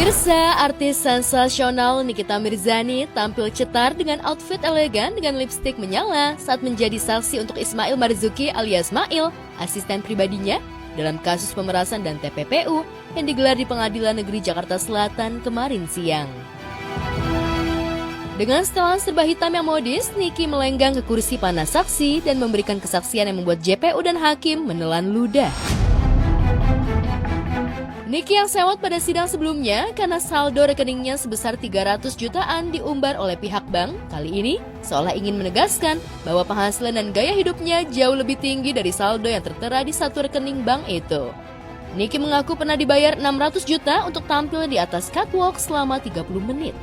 Pemirsa, artis sensasional Nikita Mirzani tampil cetar dengan outfit elegan dengan lipstik menyala saat menjadi saksi untuk Ismail Marzuki alias Mail, asisten pribadinya, dalam kasus pemerasan dan TPPU yang digelar di Pengadilan Negeri Jakarta Selatan kemarin siang. Dengan setelan serba hitam yang modis, Niki melenggang ke kursi panas saksi dan memberikan kesaksian yang membuat JPU dan hakim menelan ludah. Niki yang sewot pada sidang sebelumnya karena saldo rekeningnya sebesar 300 jutaan diumbar oleh pihak bank, kali ini seolah ingin menegaskan bahwa penghasilan dan gaya hidupnya jauh lebih tinggi dari saldo yang tertera di satu rekening bank itu. Niki mengaku pernah dibayar 600 juta untuk tampil di atas catwalk selama 30 menit.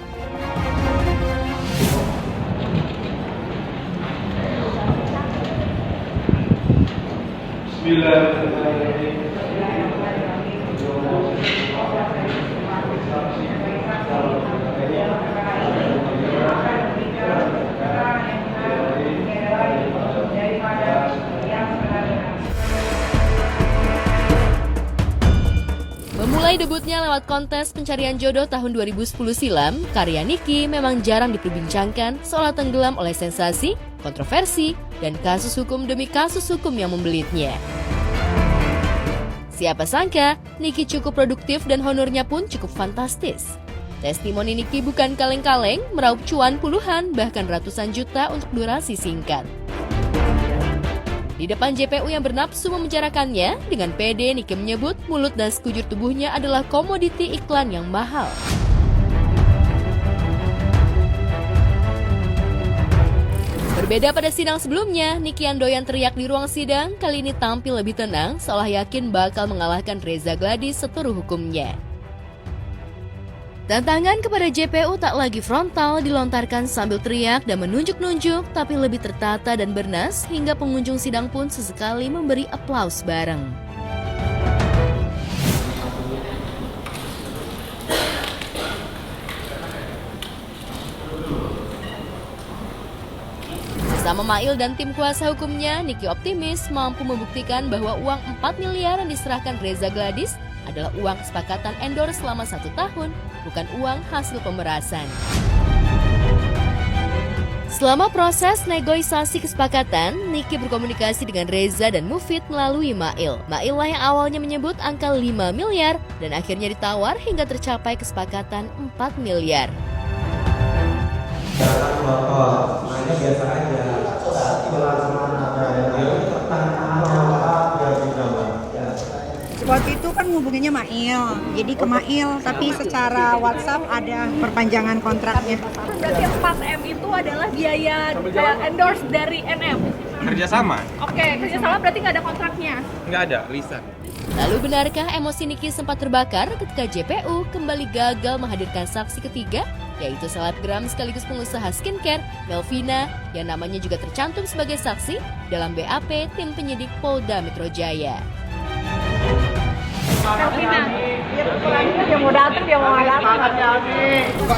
Memulai debutnya lewat kontes pencarian jodoh tahun 2010 silam, karya Niki memang jarang diperbincangkan seolah tenggelam oleh sensasi, kontroversi, dan kasus hukum demi kasus hukum yang membelitnya. Siapa sangka, Niki cukup produktif dan honornya pun cukup fantastis. Testimoni Niki bukan kaleng-kaleng, meraup cuan puluhan bahkan ratusan juta untuk durasi singkat. Di depan JPU yang bernafsu membicarakannya, dengan pede Niki menyebut mulut dan sekujur tubuhnya adalah komoditi iklan yang mahal. Berbeda pada sidang sebelumnya, Niki yang doyan teriak di ruang sidang kali ini tampil lebih tenang, seolah yakin bakal mengalahkan Reza Gladys seteru hukumnya. Tantangan kepada JPU tak lagi frontal dilontarkan sambil teriak dan menunjuk-nunjuk, tapi lebih tertata dan bernas hingga pengunjung sidang pun sesekali memberi aplaus bareng. Bersama Mail dan tim kuasa hukumnya, Niki optimis mampu membuktikan bahwa uang 4 miliar yang diserahkan Reza Gladys adalah uang kesepakatan endorse selama 1 tahun, bukan uang hasil pemerasan. Selama proses negosiasi kesepakatan, Niki berkomunikasi dengan Reza dan Mufid melalui Mail. Mail lah yang awalnya menyebut angka 5 miliar dan akhirnya ditawar hingga tercapai kesepakatan 4 miliar. Biasa aja. Waktu itu kan hubungannya Mail, jadi ke Mail, tapi secara WhatsApp ada perpanjangan kontraknya. Berarti yang 4M itu adalah biaya endorse dari NM? Kerjasama? Oke, kerjasama berarti nggak ada kontraknya? Nggak ada, lisan. Lalu benarkah emosi Niki sempat terbakar ketika JPU kembali gagal menghadirkan saksi ketiga, yaitu selebgram sekaligus pengusaha skincare, Melvina, yang namanya juga tercantum sebagai saksi dalam BAP tim penyidik Polda Metro Jaya. Melvina, dia mau datang, dia mau datang.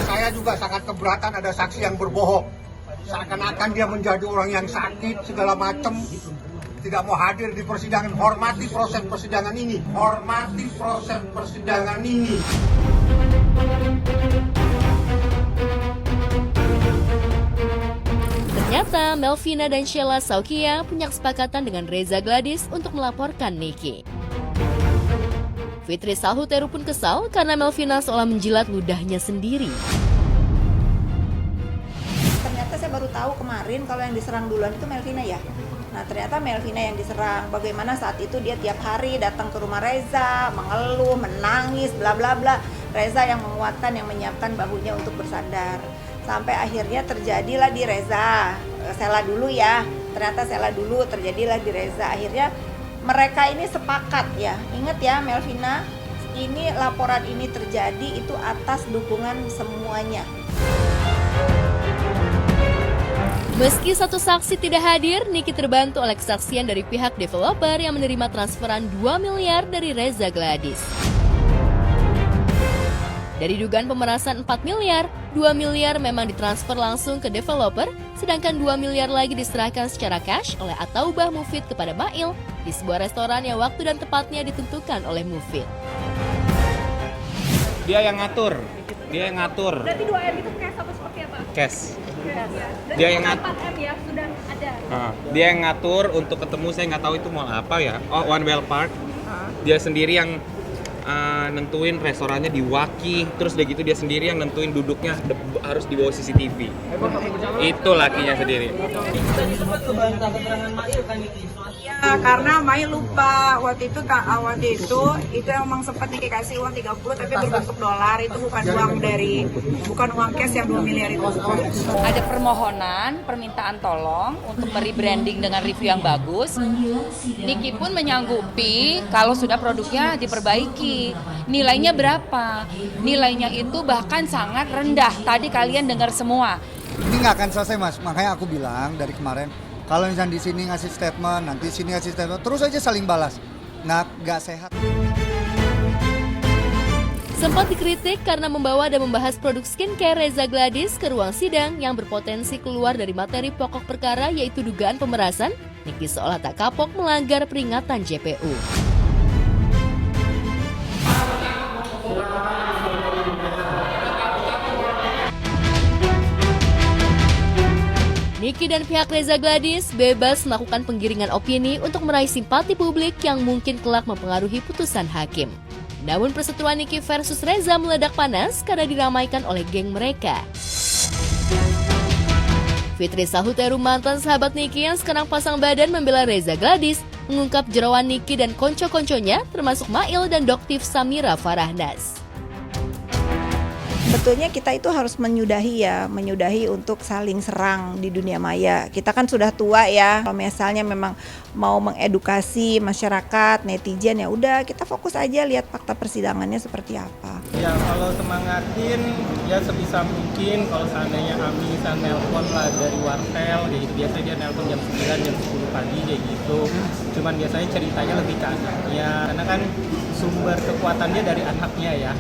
Saya juga sangat keberatan ada saksi yang berbohong. Seakan-akan dia menjadi orang yang sakit segala macam. Tidak mau hadir di persidangan. Hormati proses persidangan ini. Hormati proses persidangan ini. Ternyata Melvina dan Sheila Saukia punya kesepakatan dengan Reza Gladys untuk melaporkan Niki. Fitri Salhuteru pun kesal karena Melvina seolah menjilat ludahnya sendiri. Ternyata saya baru tahu kemarin kalau yang diserang duluan itu Melvina ya. Nah ternyata Melvina yang diserang. Bagaimana saat itu dia tiap hari datang ke rumah Reza, mengeluh, menangis, bla bla bla. Reza yang menguatkan, yang menyiapkan bahunya untuk bersandar. Sampai akhirnya terjadilah di Reza. Sela dulu ya. Ternyata Sela dulu, terjadilah di Reza. Akhirnya mereka ini sepakat ya. Ingat ya Melvina, ini laporan ini terjadi itu atas dukungan semuanya. Meski satu saksi tidak hadir, Niki terbantu oleh kesaksian dari pihak developer yang menerima transferan 2 miliar dari Reza Gladys. Dari dugaan pemerasan 4 miliar, 2 miliar memang ditransfer langsung ke developer, sedangkan 2 miliar lagi diserahkan secara cash oleh Ataubah Mufid kepada Mail di sebuah restoran yang waktu dan tepatnya ditentukan oleh Mufid. Dia yang ngatur. Berarti 2M itu cash apa seperti apa? Cash. Ya. Dia yang 4M ya sudah ada. Dia yang ngatur untuk ketemu, saya nggak tahu itu mall apa ya. Oh, One Well Park. Dia sendiri yang nentuin restorannya di Waki, terus udah gitu dia sendiri yang nentuin duduknya harus di bawah CCTV. Itu lakinya sendiri. Ya, karena Mai lupa waktu itu emang sempat dikasih uang 30 tapi berbentuk dolar, itu bukan uang cash yang 2 miliar itu. Ada permintaan tolong untuk merebranding dengan review yang bagus. Niki pun menyanggupi kalau sudah produknya diperbaiki. Nilainya berapa? Nilainya itu bahkan sangat rendah. Tadi kalian dengar semua. Ini nggak akan selesai Mas, makanya aku bilang dari kemarin, kalau misalnya di sini ngasih statement, nanti sini ngasih statement, terus aja saling balas. Nggak sehat. Sempat dikritik karena membawa dan membahas produk skincare Reza Gladys ke ruang sidang yang berpotensi keluar dari materi pokok perkara yaitu dugaan pemerasan, Niki seolah tak kapok melanggar peringatan JPU. Niki dan pihak Reza Gladys bebas melakukan penggiringan opini untuk meraih simpati publik yang mungkin kelak mempengaruhi putusan hakim. Namun perseteruan Niki versus Reza meledak panas karena diramaikan oleh geng mereka. Fitri Sahuteru, mantan sahabat Niki yang sekarang pasang badan membela Reza Gladys, mengungkap jeroan Niki dan konco-konconya termasuk Mail dan Doktif Samira Farahnas. Sebetulnya kita itu harus menyudahi untuk saling serang di dunia maya. Kita kan sudah tua ya. Kalau misalnya memang mau mengedukasi masyarakat, netizen, ya udah kita fokus aja lihat fakta persidangannya seperti apa. Ya kalau semangatin ya sebisa mungkin. Kalau seandainya kami bisa nelpon lah dari wartel, kayak gitu biasanya dia nelpon jam 9, jam 10 pagi kayak gitu. Cuman biasanya ceritanya lebih ke anaknya, karena kan sumber kekuatannya dari anaknya ya.